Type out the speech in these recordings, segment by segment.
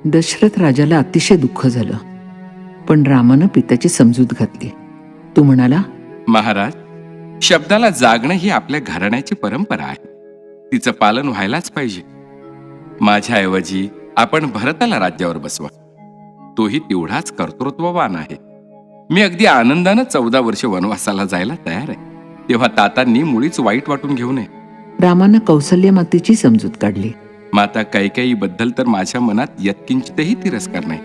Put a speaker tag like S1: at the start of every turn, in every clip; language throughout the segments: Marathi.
S1: दशरथ राजाला अतिशय दुःख झालं, पण रामानं पित्याची समजूत घातली. तो म्हणाला,
S2: महाराज, शब्दाला जागणं ही आपल्या घराण्याची परंपरा आहे. तिचं पालन व्हायलाच पाहिजे. माझ्याऐवजी आपण भरताला राज्यावर बसवा. तोही तेवढाच कर्तृत्ववान आहे. मी अगदी आनंदानं 14 वर्ष वनवासाला जायला तयार आहे. तेव्हा तातांनी मुळीच वाईट वाटून घेऊ नये.
S1: रामानं कौसल्य मातेची समजूत काढली.
S2: माता कैकेयी बद्दल तर माझ्या मनात यत्किंचितही तिरस्कार नाही.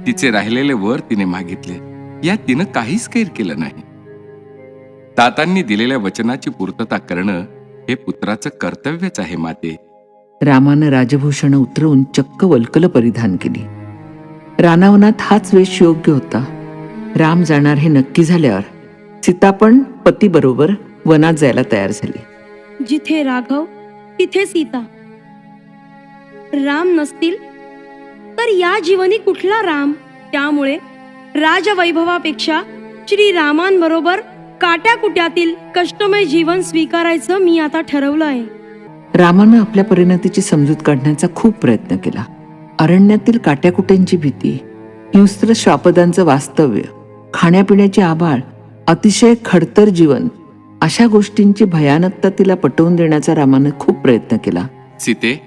S2: तिचे राहिलेले वर तिने मागितले, यात तिनं काहीच कैर केलं नाही. तातांनी दिलेल्या वचनाची पूर्तता करणं हे पुत्राचं कर्तव्यच आहे माते.
S1: रामानं राजभूषण उतरवून चक्क वल्कल परिधान केली. रानावनात हाच वेश योग्य होता. राम जाणार हे नक्की झाल्यावर सीता पण पतीबरोबर वनात जायला तयार झाली.
S3: जिथे राघव तिथे सीता. राम नसतील तर या जीवनी कुठला राम? त्यामुळे राजवैभवापेक्षा श्रीरामांबरोबर काट्याकुट्यातील कष्टमय जीवन स्वीकारायचं मी आता ठरवलं आहे.
S1: रामानं आपल्या परिणतीची समजूत काढण्याचा खूप प्रयत्न केला. अरण्यातील काट्याकुट्यांची भीती, हिंस्त्र श्वापदांचं वास्तव्य, खाण्यापिण्याची आबाळ, अतिशय खडतर जीवन, अशा गोष्टींची भयानकता तिला पटवून देण्याचा रामानं खूप प्रयत्न केला.
S2: सीते,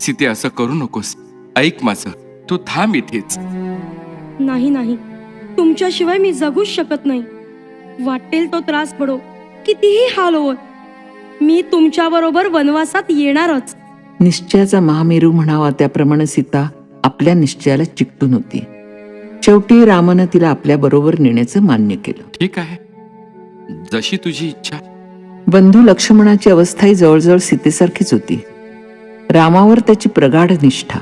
S2: सीते, असं करू नकोस. ऐक माझं, तू थांब इथेच.
S3: नाही नाही, तुमच्याशिवाय मी जगूच शकत नाही. वाटेल तो त्रास पडो, कितीही हाल होत, मी तुमच्याबरोबर वनवासात येणारच.
S1: निश्चयाचा महामेरू म्हणावा त्याप्रमाणे सीता आपल्या निश्चयाला चिकटून होती. शेवटी रामानं तिला आपल्या बरोबर नेण्याचं मान्य केलं.
S2: ठीक आहे, जशी तुझी इच्छा.
S1: बंधू लक्ष्मणाची अवस्थाही जवळजवळ सीतेसारखीच होती. रामावर त्याची प्रगाढ निष्ठा,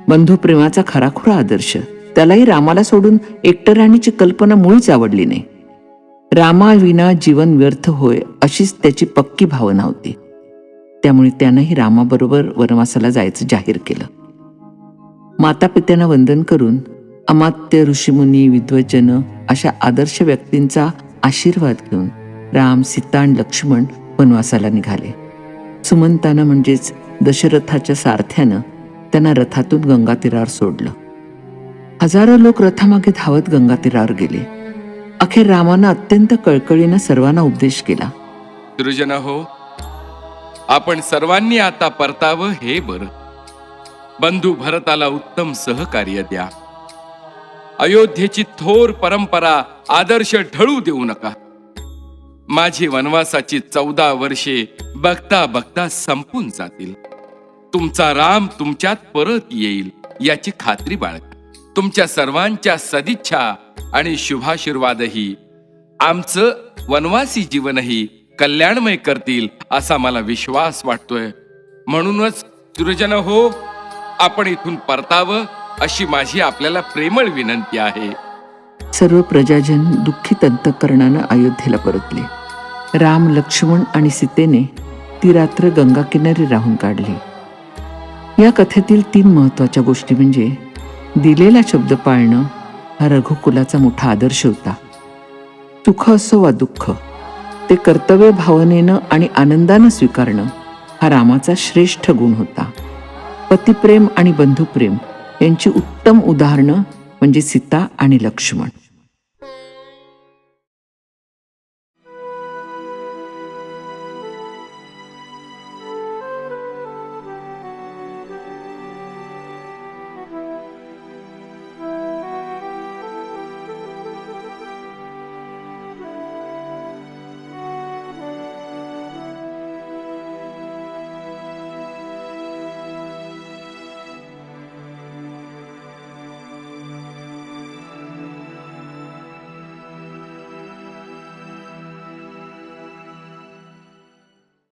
S1: बंधू प्रेमाचा खराखुरा आदर्श. त्यालाही रामाला सोडून एकटं राहण्याची कल्पना मुळीच आवडली नाही. रामाविना जीवन व्यर्थ होय अशीच त्याची पक्की भावना होती. त्यामुळे त्यानंही रामाबरोबर वनवासाला जायचं जाहीर केलं. माता पित्यांना वंदन करून अमात्य, ऋषीमुनी, विद्वज्जन अशा आदर्श व्यक्तींचा आशीर्वाद घेऊन राम, सीता आणि लक्ष्मण वनवासाला निघाले. सुमंतानं म्हणजेच दशरथाच्या सारथ्यानं त्यांना रथातून गंगा तीरावर सोडलं. हजारो लोक रथामागे धावत गंगा तीरावर गेले. अखेर रामानं अत्यंत कळकळीनं सर्वांना उपदेश केला.
S2: दुर्जन हो, आपण सर्वांनी आता परतावं हे बरं. बंधू भरताला उत्तम सहकार्य द्या. अयोध्येची थोर परंपरा, आदर्श ढळू देऊ नका. माझी वनवासाची 14 वर्षे बघता बघता संपून जातील. तुमचा राम तुमच्यात परत येईल याची खात्री बाळगा. तुमच्या सर्वांच्या सदिच्छा आणि शुभाशीर्वादही आमचं वनवासी जीवनही कल्याणमय करतील असा मला विश्वास वाटतोय. म्हणूनच दुर्जन हो, आपण इथून परतावं अशी माझी आपल्याला प्रेमळ विनंती आहे.
S1: सर्व प्रजाजन दुःखित अंतःकरणानं अयोध्येला परतले. राम, लक्ष्मण आणि सीतेने ती रात्र गंगाकिनारी राहून काढली. या कथेतील 3 महत्वाच्या गोष्टी म्हणजे दिलेला शब्द पाळणं हा रघुकुलाचा मोठा आदर्श होता. सुख असो वा दुःख ते कर्तव्य भावनेनं आणि आनंदानं स्वीकारणं हा रामाचा श्रेष्ठ गुण होता. पतिप्रेम आणि बंधुप्रेम यांची उत्तम उदाहरणं म्हणजे सीता आणि लक्ष्मण.